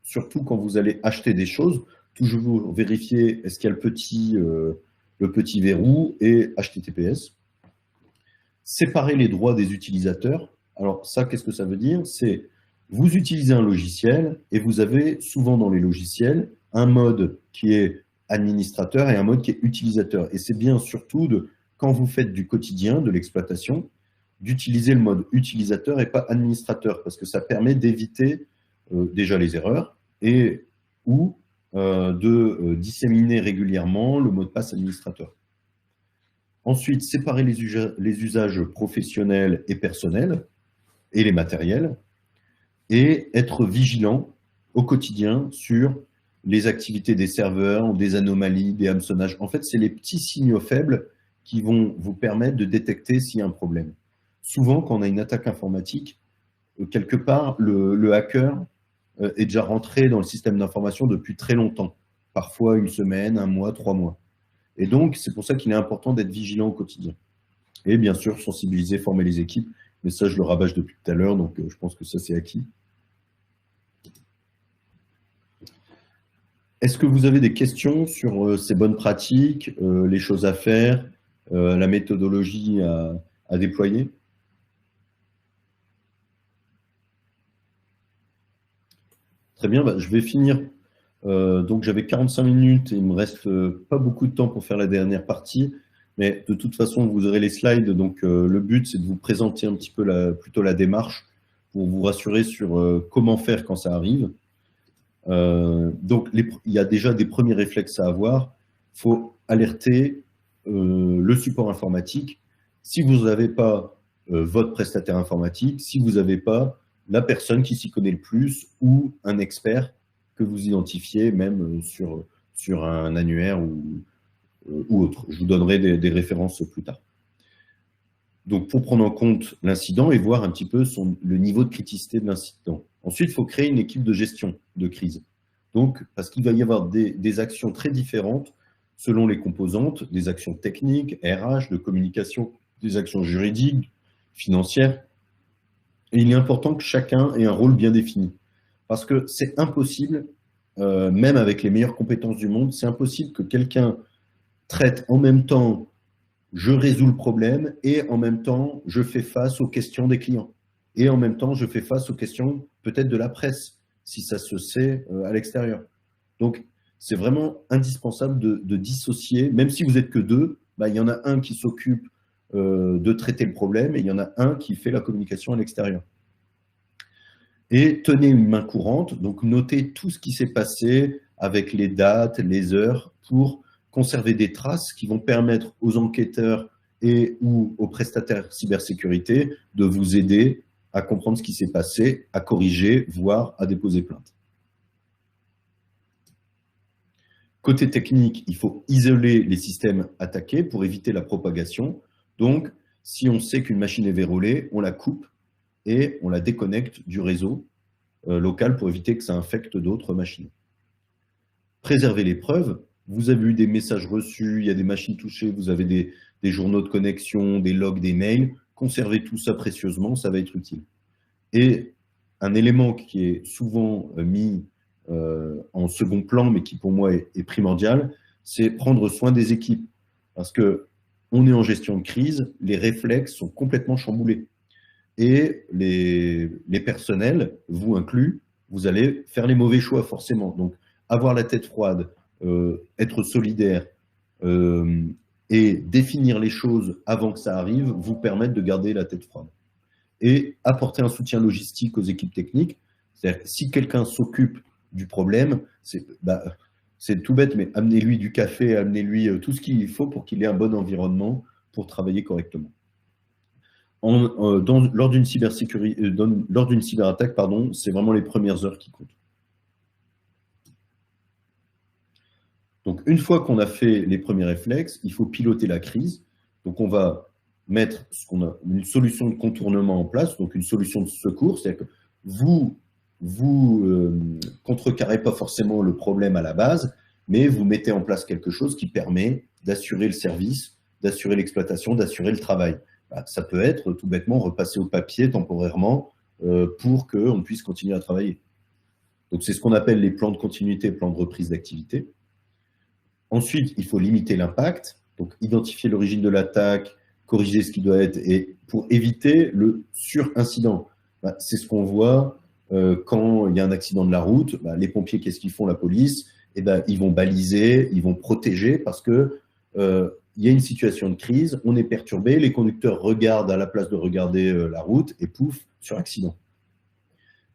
surtout quand vous allez acheter des choses. Toujours vérifier est-ce qu'il y a le petit verrou et HTTPS. Séparer les droits des utilisateurs. Alors ça, qu'est-ce que ça veut dire? C'est Vous utilisez un logiciel et vous avez souvent dans les logiciels un mode qui est administrateur et un mode qui est utilisateur. Et c'est bien surtout quand vous faites du quotidien, de l'exploitation, d'utiliser le mode utilisateur et pas administrateur, parce que ça permet d'éviter déjà les erreurs et ou de disséminer régulièrement le mot de passe administrateur. Ensuite, séparer les usages professionnels et personnels et les matériels, et être vigilant au quotidien sur les activités des serveurs, des anomalies, des hameçonnages. En fait, c'est les petits signaux faibles qui vont vous permettre de détecter s'il y a un problème. Souvent, quand on a une attaque informatique, quelque part, le hacker est déjà rentré dans le système d'information depuis très longtemps, parfois une semaine, un mois, 3 mois. Et donc, c'est pour ça qu'il est important d'être vigilant au quotidien. Et bien sûr, sensibiliser, former les équipes. Mais ça, je le rabâche depuis tout à l'heure, donc je pense que ça, c'est acquis. Est-ce que vous avez des questions sur ces bonnes pratiques, les choses à faire, la méthodologie à déployer? Très bien, bah, je vais finir. Donc j'avais 45 minutes et il me reste pas beaucoup de temps pour faire la dernière partie. Mais de toute façon, vous aurez les slides. Donc le but, c'est de vous présenter un petit peu plutôt la démarche pour vous rassurer sur comment faire quand ça arrive. Donc, il y a déjà des premiers réflexes à avoir. Il faut alerter le support informatique. Si vous n'avez pas votre prestataire informatique, si vous n'avez pas la personne qui s'y connaît le plus ou un expert que vous identifiez même sur un annuaire ou autre. Je vous donnerai des références plus tard. Donc, pour prendre en compte l'incident et voir un petit peu le niveau de criticité de l'incident. Ensuite, il faut créer une équipe de gestion de crise. Donc, parce qu'il va y avoir des actions très différentes selon les composantes, des actions techniques, RH, de communication, des actions juridiques, financières. Et il est important que chacun ait un rôle bien défini. Parce que c'est impossible, même avec les meilleures compétences du monde, c'est impossible que quelqu'un traite en même temps je résous le problème et en même temps, je fais face aux questions des clients. Et en même temps, je fais face aux questions peut-être de la presse, si ça se sait à l'extérieur. Donc, c'est vraiment indispensable de dissocier, même si vous n'êtes que deux, bah, il y en a un qui s'occupe de traiter le problème et il y en a un qui fait la communication à l'extérieur. Et tenez une main courante, donc notez tout ce qui s'est passé avec les dates, les heures, pour conserver des traces qui vont permettre aux enquêteurs et ou aux prestataires cybersécurité de vous aider à comprendre ce qui s'est passé, à corriger, voire à déposer plainte. Côté technique, il faut isoler les systèmes attaqués pour éviter la propagation. Donc, si on sait qu'une machine est verrouillée, on la coupe et on la déconnecte du réseau local pour éviter que ça infecte d'autres machines. Préserver les preuves. Vous avez eu des messages reçus, il y a des machines touchées, vous avez des journaux de connexion, des logs, des mails. Conservez tout ça précieusement, ça va être utile. Et un élément qui est souvent mis en second plan, mais qui pour moi est primordial, c'est prendre soin des équipes. Parce qu'on est en gestion de crise, les réflexes sont complètement chamboulés. Et les personnels, vous inclus, vous allez faire les mauvais choix forcément. Donc, avoir la tête froide, être solidaire et définir les choses avant que ça arrive vous permettent de garder la tête froide. Et apporter un soutien logistique aux équipes techniques. C'est-à-dire si quelqu'un s'occupe du problème, c'est tout bête, mais amenez-lui du café, amenez-lui tout ce qu'il faut pour qu'il ait un bon environnement pour travailler correctement. Lors d'une cyberattaque, c'est vraiment les premières heures qui comptent. Donc, une fois qu'on a fait les premiers réflexes, il faut piloter la crise. Donc, on va mettre une solution de contournement en place, donc une solution de secours. C'est-à-dire que vous contrecarrez pas forcément le problème à la base, mais vous mettez en place quelque chose qui permet d'assurer le service, d'assurer l'exploitation, d'assurer le travail. Ça peut être tout bêtement repasser au papier temporairement pour qu'on puisse continuer à travailler. Donc, c'est ce qu'on appelle les plans de continuité, plans de reprise d'activité. Ensuite, il faut limiter l'impact, donc identifier l'origine de l'attaque, corriger ce qui doit être, et pour éviter le sur-incident. C'est ce qu'on voit quand il y a un accident de la route, bah, les pompiers, qu'est-ce qu'ils font, la police? Eh ben, ils vont baliser, ils vont protéger parce que il y a une situation de crise, on est perturbé, les conducteurs regardent à la place de regarder la route et pouf, sur accident.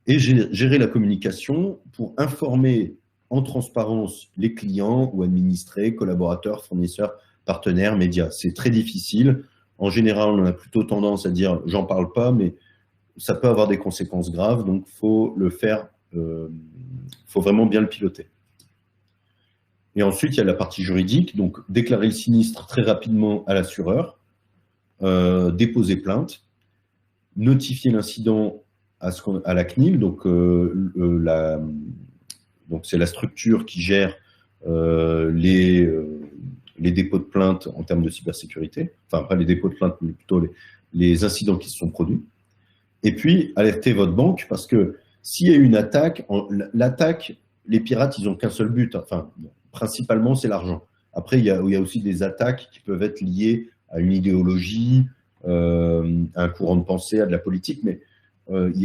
Et gérer la communication pour informer en transparence les clients ou administrés, collaborateurs, fournisseurs, partenaires, médias. C'est très difficile. En général, on a plutôt tendance à dire j'en parle pas, mais ça peut avoir des conséquences graves, donc il faut le faire, faut vraiment bien le piloter. Et ensuite, il y a la partie juridique, donc déclarer le sinistre très rapidement à l'assureur, déposer plainte, notifier l'incident à la CNIL, donc c'est la structure qui gère les dépôts de plainte en termes de cybersécurité, enfin pas les dépôts de plainte, mais plutôt les incidents qui se sont produits. Et puis, alerter votre banque, parce que s'il y a une attaque, l'attaque, les pirates, ils n'ont qu'un seul but. Enfin, principalement, c'est l'argent. Après, il y a aussi des attaques qui peuvent être liées à une idéologie, à un courant de pensée, à de la politique, mais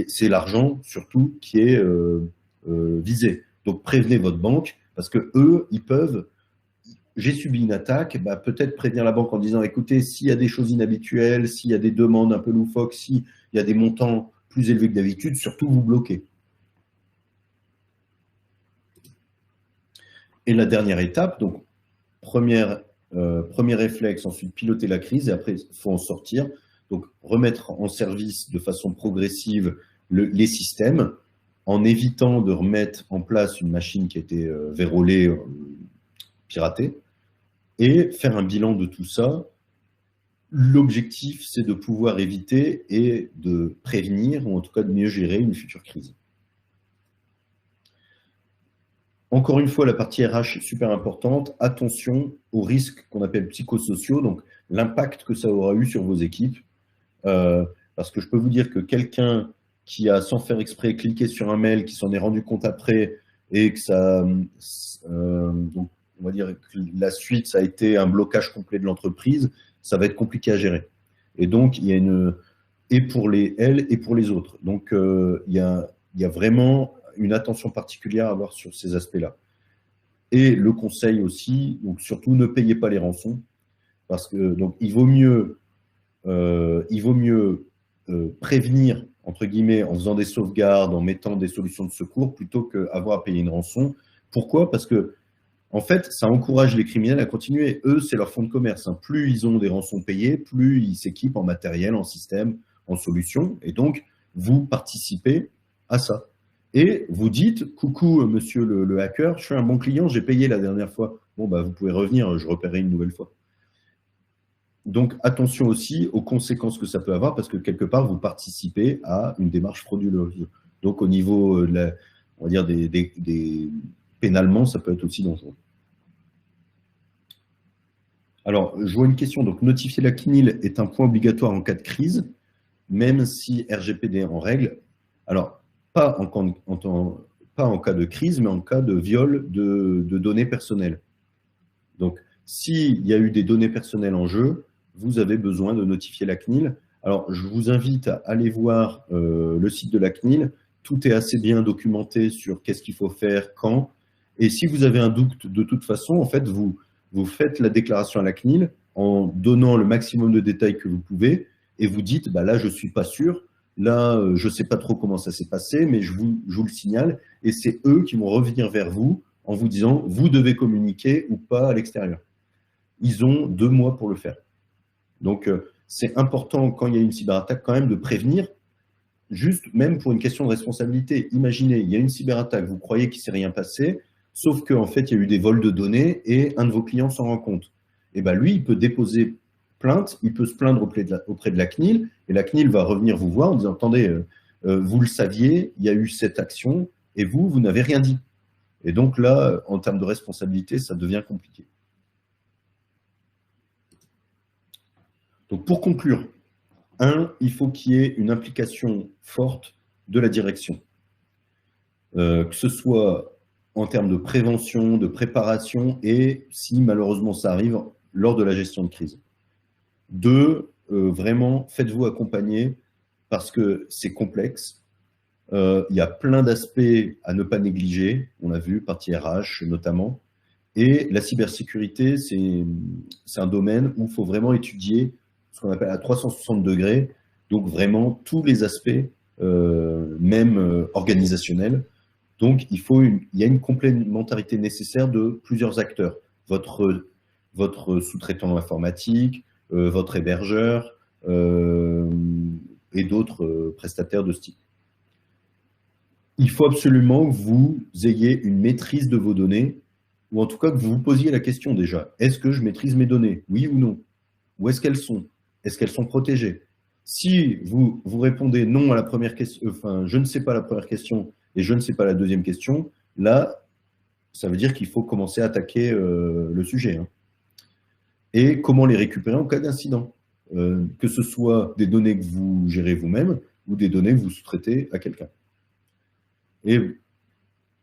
c'est l'argent, surtout, qui est visé. Donc, prévenez votre banque, parce que eux, ils peuvent... J'ai subi une attaque, bah, peut-être prévenir la banque en disant, écoutez, s'il y a des choses inhabituelles, s'il y a des demandes un peu loufoques, s'il y a des montants plus élevés que d'habitude, surtout vous bloquez. Et la dernière étape, donc premier réflexe, ensuite piloter la crise, et après, il faut en sortir. Donc, remettre en service de façon progressive les systèmes, en évitant de remettre en place une machine qui a été vérolée, piratée, et faire un bilan de tout ça. L'objectif, c'est de pouvoir éviter et de prévenir, ou en tout cas de mieux gérer une future crise. Encore une fois, la partie RH est super importante. Attention aux risques qu'on appelle psychosociaux, donc l'impact que ça aura eu sur vos équipes. Parce que je peux vous dire que quelqu'un qui a, sans faire exprès, cliqué sur un mail, qui s'en est rendu compte après, et que ça... donc, on va dire que la suite, ça a été un blocage complet de l'entreprise, ça va être compliqué à gérer. Et donc, il y a une... Et pour elles et pour les autres. Donc, il y a vraiment une attention particulière à avoir sur ces aspects-là. Et le conseil aussi, donc surtout, ne payez pas les rançons, parce que donc, il vaut mieux prévenir, entre guillemets, en faisant des sauvegardes, en mettant des solutions de secours, plutôt qu'avoir à payer une rançon. Pourquoi? Parce que en fait, ça encourage les criminels à continuer. Eux, c'est leur fonds de commerce. Hein. Plus ils ont des rançons payées, plus ils s'équipent en matériel, en système, en solutions. Et donc, vous participez à ça. Et vous dites, coucou, monsieur le hacker, je suis un bon client, j'ai payé la dernière fois. Bon, bah, vous pouvez revenir, je repaierai une nouvelle fois. Donc, attention aussi aux conséquences que ça peut avoir, parce que quelque part, vous participez à une démarche frauduleuse. Donc, au niveau, on va dire, pénalement, ça peut être aussi dangereux. Alors, je vois une question. Donc, notifier la CNIL est un point obligatoire en cas de crise, même si RGPD est en règle. Alors, pas en cas de crise, mais en cas de viol de données personnelles. Donc, s'il y a eu des données personnelles en jeu, vous avez besoin de notifier la CNIL. Alors, je vous invite à aller voir le site de la CNIL. Tout est assez bien documenté sur qu'est-ce qu'il faut faire, quand. Et si vous avez un doute, de toute façon, en fait, vous faites la déclaration à la CNIL en donnant le maximum de détails que vous pouvez et vous dites, bah là, je ne suis pas sûr, là, je ne sais pas trop comment ça s'est passé, mais je vous le signale. Et c'est eux qui vont revenir vers vous en vous disant, vous devez communiquer ou pas à l'extérieur. Ils ont 2 mois pour le faire. Donc, c'est important, quand il y a une cyberattaque, quand même de prévenir, juste même pour une question de responsabilité. Imaginez, il y a une cyberattaque, vous croyez qu'il ne s'est rien passé, sauf qu'en fait, il y a eu des vols de données et un de vos clients s'en rend compte. Et bien, lui, il peut déposer plainte, il peut se plaindre auprès de la CNIL, et la CNIL va revenir vous voir en disant, attendez, vous le saviez, il y a eu cette action, et vous n'avez rien dit. Et donc là, en termes de responsabilité, ça devient compliqué. Donc pour conclure, il faut qu'il y ait une implication forte de la direction. Que ce soit en termes de prévention, de préparation, et si malheureusement ça arrive, lors de la gestion de crise. 2, vraiment, faites-vous accompagner parce que c'est complexe. Il y a plein d'aspects à ne pas négliger, on l'a vu, partie RH notamment. Et la cybersécurité, c'est un domaine où il faut vraiment étudier ce qu'on appelle à 360 degrés, donc vraiment tous les aspects, même organisationnels. Donc il y a une complémentarité nécessaire de plusieurs acteurs. Votre sous-traitant informatique, votre hébergeur et d'autres prestataires de ce type. Il faut absolument que vous ayez une maîtrise de vos données, ou en tout cas que vous vous posiez la question déjà. Est-ce que je maîtrise mes données? Oui ou non? Où est-ce qu'elles sont? Est-ce qu'elles sont protégées? Si vous répondez non à la première question, enfin, je ne sais pas la première question et je ne sais pas la deuxième question, là, ça veut dire qu'il faut commencer à attaquer le sujet. Hein. Et comment les récupérer en cas d'incident? Que ce soit des données que vous gérez vous-même ou des données que vous sous-traitez à quelqu'un. Et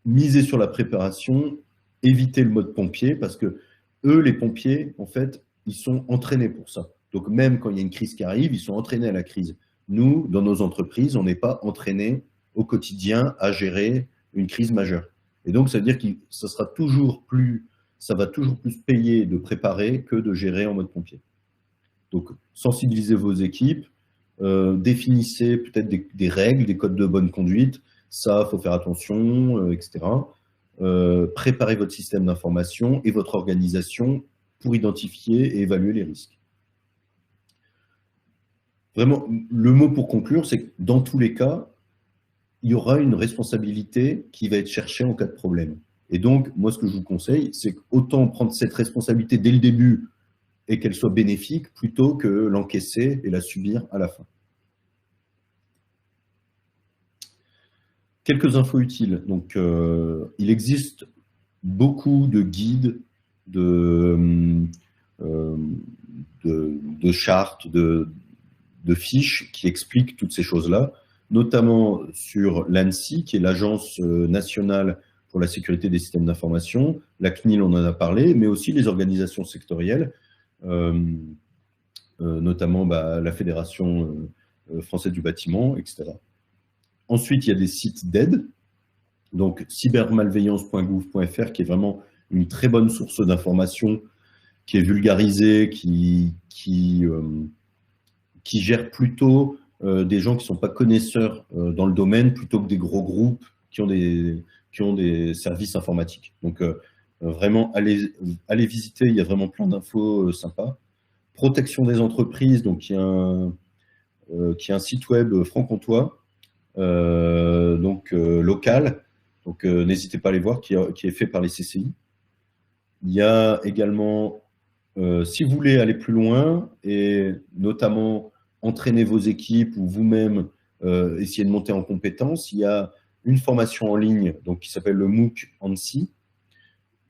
miser sur la préparation, éviter le mode pompier, parce que eux, les pompiers, en fait, ils sont entraînés pour ça. Donc même quand il y a une crise qui arrive, ils sont entraînés à la crise. Nous, dans nos entreprises, on n'est pas entraînés au quotidien à gérer une crise majeure. Et donc, ça veut dire que ça va toujours plus payer de préparer que de gérer en mode pompier. Donc, sensibilisez vos équipes, définissez peut-être des règles, des codes de bonne conduite. Ça, il faut faire attention, etc. Préparez votre système d'information et votre organisation pour identifier et évaluer les risques. Vraiment, le mot pour conclure, c'est que dans tous les cas, il y aura une responsabilité qui va être cherchée en cas de problème. Et donc, moi, ce que je vous conseille, c'est qu'autant prendre cette responsabilité dès le début et qu'elle soit bénéfique, plutôt que l'encaisser et la subir à la fin. Quelques infos utiles. Donc, il existe beaucoup de guides, de chartes, de fiches qui expliquent toutes ces choses-là, notamment sur l'ANSSI, qui est l'Agence nationale pour la sécurité des systèmes d'information. La CNIL, on en a parlé, mais aussi les organisations sectorielles, notamment la Fédération française du bâtiment, etc. Ensuite, il y a des sites d'aide, donc cybermalveillance.gouv.fr, qui est vraiment une très bonne source d'information, qui est vulgarisée, qui gère plutôt des gens qui ne sont pas connaisseurs dans le domaine, plutôt que des gros groupes qui ont des services informatiques. Donc, vraiment, allez visiter, il y a vraiment plein d'infos sympas. Protection des entreprises, donc il y a un site web franc-comtois, local, donc n'hésitez pas à aller voir, qui est fait par les CCI. Il y a également, si vous voulez aller plus loin, et notamment entraîner vos équipes ou vous-même essayer de monter en compétences, il y a une formation en ligne donc, qui s'appelle le MOOC ANSSI,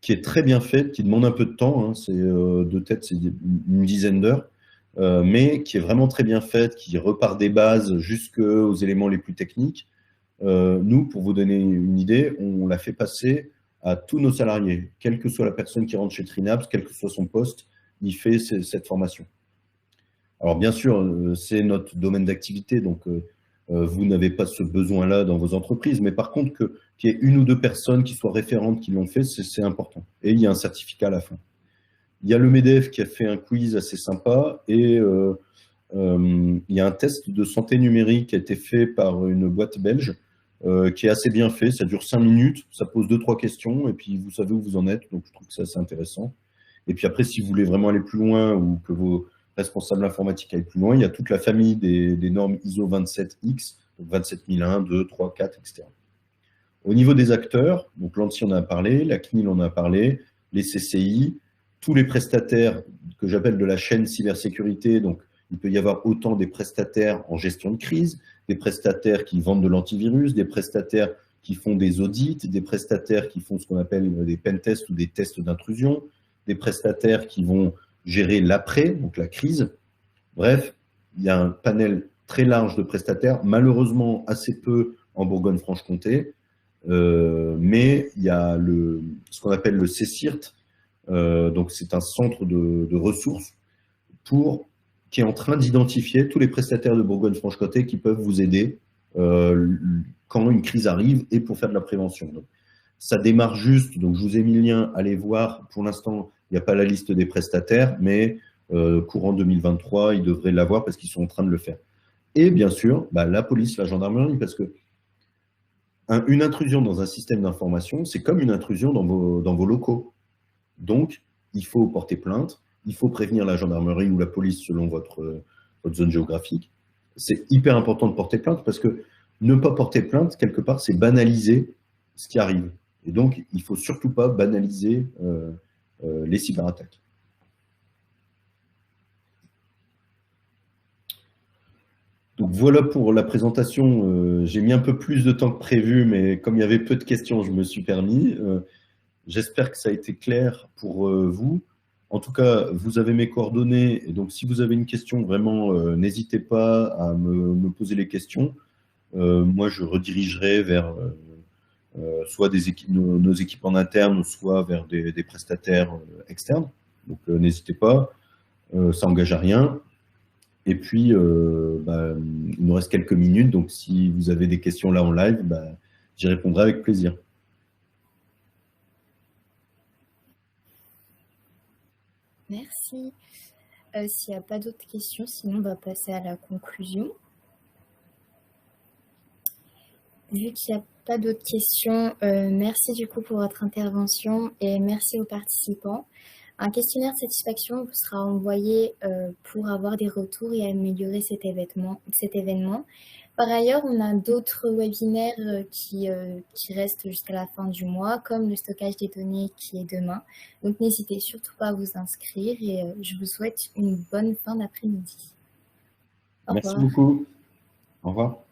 qui est très bien faite, qui demande un peu de temps, hein, c'est de tête, c'est une dizaine d'heures, mais qui est vraiment très bien faite, qui repart des bases jusqu'aux éléments les plus techniques. Nous, pour vous donner une idée, on l'a fait passer à tous nos salariés, quelle que soit la personne qui rentre chez Trinaps, quel que soit son poste, il fait cette formation. Alors bien sûr, c'est notre domaine d'activité, donc vous n'avez pas ce besoin-là dans vos entreprises, mais par contre, qu'il y ait une ou deux personnes qui soient référentes qui l'ont fait, c'est important. Et il y a un certificat à la fin. Il y a le MEDEF qui a fait un quiz assez sympa et il y a un test de santé numérique qui a été fait par une boîte belge qui est assez bien fait. Ça dure 5 minutes, ça pose 2-3 questions et puis vous savez où vous en êtes. Donc je trouve que c'est assez intéressant. Et puis après, si vous voulez vraiment aller plus loin ou que vos responsables informatiques aillent plus loin, il y a toute la famille des normes ISO 27X, donc 27001, 2, 3, 4, etc. Au niveau des acteurs, donc l'ANSSI en a parlé, la CNIL en a parlé, les CCI, tous les prestataires que j'appelle de la chaîne cybersécurité, donc il peut y avoir autant des prestataires en gestion de crise, des prestataires qui vendent de l'antivirus, des prestataires qui font des audits, des prestataires qui font ce qu'on appelle des pentests ou des tests d'intrusion, des prestataires qui vont gérer l'après, donc la crise. Bref, il y a un panel très large de prestataires, malheureusement assez peu en Bourgogne-Franche-Comté, mais il y a ce qu'on appelle le CSIRT, donc c'est un centre de ressources qui est en train d'identifier tous les prestataires de Bourgogne-Franche-Comté qui peuvent vous aider quand une crise arrive et pour faire de la prévention. Donc, ça démarre juste, donc je vous ai mis le lien, allez voir. Pour l'instant, il n'y a pas la liste des prestataires, mais courant 2023, ils devraient l'avoir parce qu'ils sont en train de le faire. Et bien sûr, bah, la police, la gendarmerie, parce que une intrusion dans un système d'information, c'est comme une intrusion dans vos locaux. Donc, il faut porter plainte, il faut prévenir la gendarmerie ou la police selon votre zone géographique. C'est hyper important de porter plainte parce que ne pas porter plainte, quelque part, c'est banaliser ce qui arrive. Et donc, il ne faut surtout pas banaliser les cyberattaques. Donc voilà pour la présentation. J'ai mis un peu plus de temps que prévu, mais comme il y avait peu de questions, je me suis permis. J'espère que ça a été clair pour vous. En tout cas, vous avez mes coordonnées. Et donc, si vous avez une question, vraiment, n'hésitez pas à me poser les questions. Moi, je redirigerai vers soit nos équipes en interne, soit vers des prestataires externes. Donc, n'hésitez pas. Ça n'engage à rien. Et puis, bah, il nous reste quelques minutes. Donc, si vous avez des questions là en live, bah, j'y répondrai avec plaisir. Merci. S'il n'y a pas d'autres questions, sinon on va passer à la conclusion. Vu qu'il n'y a pas d'autres questions, merci du coup pour votre intervention et merci aux participants. Un questionnaire de satisfaction vous sera envoyé pour avoir des retours et améliorer cet événement. Par ailleurs, on a d'autres webinaires qui restent jusqu'à la fin du mois, comme le stockage des données qui est demain. Donc n'hésitez surtout pas à vous inscrire et je vous souhaite une bonne fin d'après-midi. Merci beaucoup. Au revoir.